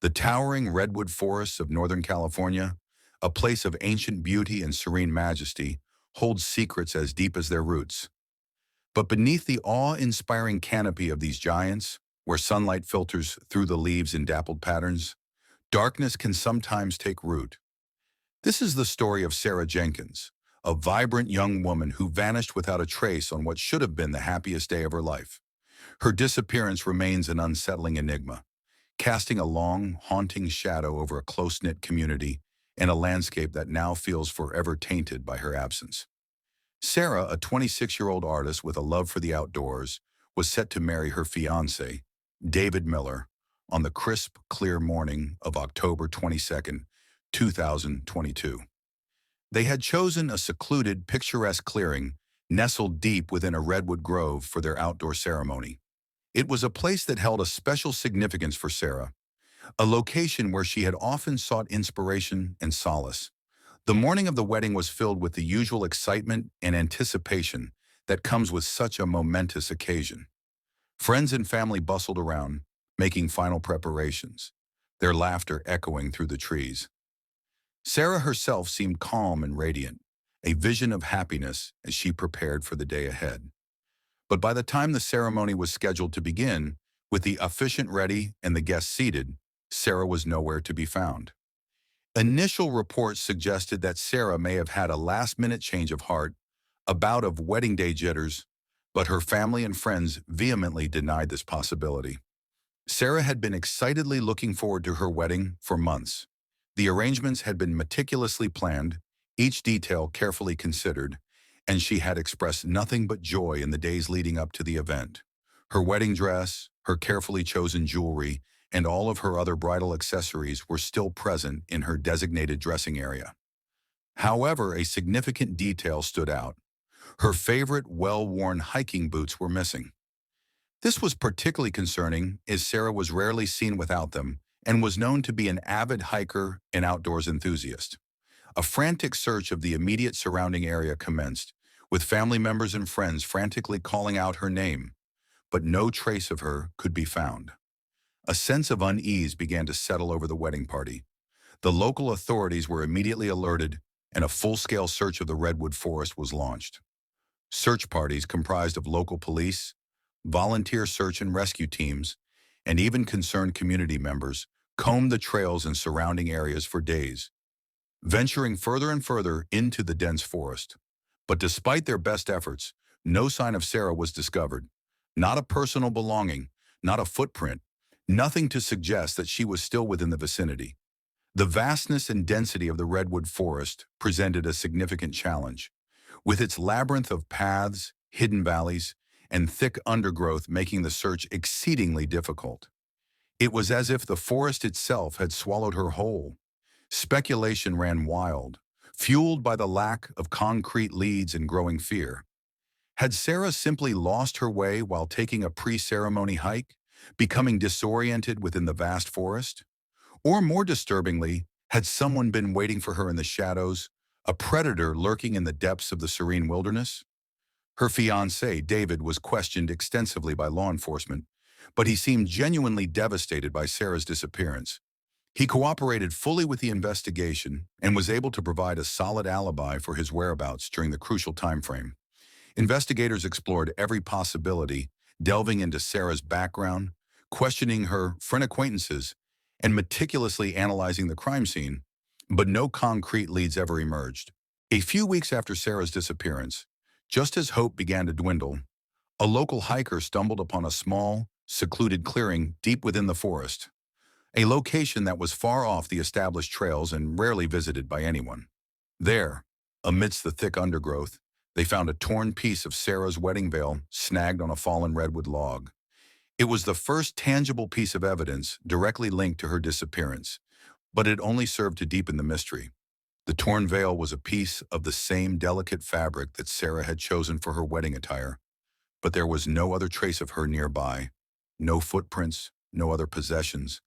The towering redwood forests of Northern California, a place of ancient beauty and serene majesty, holds secrets as deep as their roots. But beneath the awe-inspiring canopy of these giants, where sunlight filters through the leaves in dappled patterns, darkness can sometimes take root. This is the story of Sarah Jenkins, a vibrant young woman who vanished without a trace on what should have been the happiest day of her life. Her disappearance remains an unsettling enigma, casting a long, haunting shadow over a close-knit community and a landscape that now feels forever tainted by her absence. Sarah, a 26-year-old artist with a love for the outdoors, was set to marry her fiancé, David Miller, on the crisp, clear morning of October 22nd, 2022. They had chosen a secluded, picturesque clearing nestled deep within a redwood grove for their outdoor ceremony. It was a place that held a special significance for Sarah, a location where she had often sought inspiration and solace. The morning of the wedding was filled with the usual excitement and anticipation that comes with such a momentous occasion. Friends and family bustled around, making final preparations, their laughter echoing through the trees. Sarah herself seemed calm and radiant, a vision of happiness as she prepared for the day ahead. But by the time the ceremony was scheduled to begin, with the officiant ready and the guests seated, Sarah was nowhere to be found. Initial reports suggested that Sarah may have had a last-minute change of heart, a bout of wedding day jitters, but her family and friends vehemently denied this possibility. Sarah had been excitedly looking forward to her wedding for months. The arrangements had been meticulously planned, each detail carefully considered, and she had expressed nothing but joy in the days leading up to the event. Her wedding dress, her carefully chosen jewelry, and all of her other bridal accessories were still present in her designated dressing area. However, a significant detail stood out. Her favorite well-worn hiking boots were missing. This was particularly concerning as Sarah was rarely seen without them and was known to be an avid hiker and outdoors enthusiast. A frantic search of the immediate surrounding area commenced, with family members and friends frantically calling out her name, but no trace of her could be found. A sense of unease began to settle over the wedding party. The local authorities were immediately alerted, and a full-scale search of the redwood forest was launched. Search parties comprised of local police, volunteer search and rescue teams, and even concerned community members combed the trails and surrounding areas for days, venturing further and further into the dense forest. But despite their best efforts, no sign of Sarah was discovered. Not a personal belonging, not a footprint, nothing to suggest that she was still within the vicinity. The vastness and density of the redwood forest presented a significant challenge, with its labyrinth of paths, hidden valleys, and thick undergrowth making the search exceedingly difficult. It was as if the forest itself had swallowed her whole. Speculation ran wild, fueled by the lack of concrete leads and growing fear. Had Sarah simply lost her way while taking a pre-ceremony hike, becoming disoriented within the vast forest? Or more disturbingly, had someone been waiting for her in the shadows, a predator lurking in the depths of the serene wilderness? Her fiancé, David, was questioned extensively by law enforcement, but he seemed genuinely devastated by Sarah's disappearance. He cooperated fully with the investigation and was able to provide a solid alibi for his whereabouts during the crucial time frame. Investigators explored every possibility, delving into Sarah's background, questioning her friend acquaintances, and meticulously analyzing the crime scene, but no concrete leads ever emerged. A few weeks after Sarah's disappearance, just as hope began to dwindle, a local hiker stumbled upon a small, secluded clearing deep within the forest, a location that was far off the established trails and rarely visited by anyone. There, amidst the thick undergrowth, they found a torn piece of Sarah's wedding veil snagged on a fallen redwood log. It was the first tangible piece of evidence directly linked to her disappearance, but it only served to deepen the mystery. The torn veil was a piece of the same delicate fabric that Sarah had chosen for her wedding attire, but there was no other trace of her nearby, no footprints, no other possessions,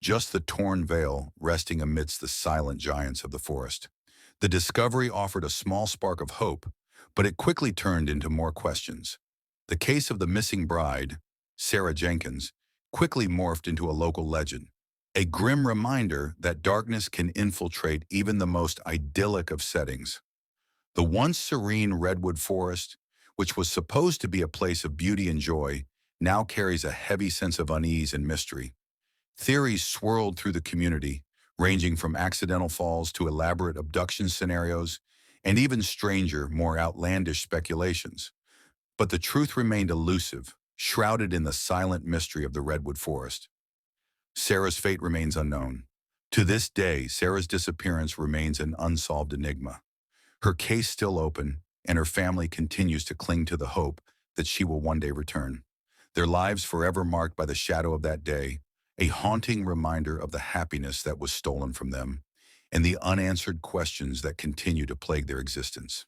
just the torn veil resting amidst the silent giants of the forest. The discovery offered a small spark of hope, but it quickly turned into more questions. The case of the missing bride, Sarah Jenkins, quickly morphed into a local legend, a grim reminder that darkness can infiltrate even the most idyllic of settings. The once serene redwood forest, which was supposed to be a place of beauty and joy, now carries a heavy sense of unease and mystery. Theories swirled through the community, ranging from accidental falls to elaborate abduction scenarios, and even stranger, more outlandish speculations. But the truth remained elusive, shrouded in the silent mystery of the redwood forest. Sarah's fate remains unknown. To this day, Sarah's disappearance remains an unsolved enigma. Her case still open, and her family continues to cling to the hope that she will one day return. Their lives forever marked by the shadow of that day, a haunting reminder of the happiness that was stolen from them, and the unanswered questions that continue to plague their existence.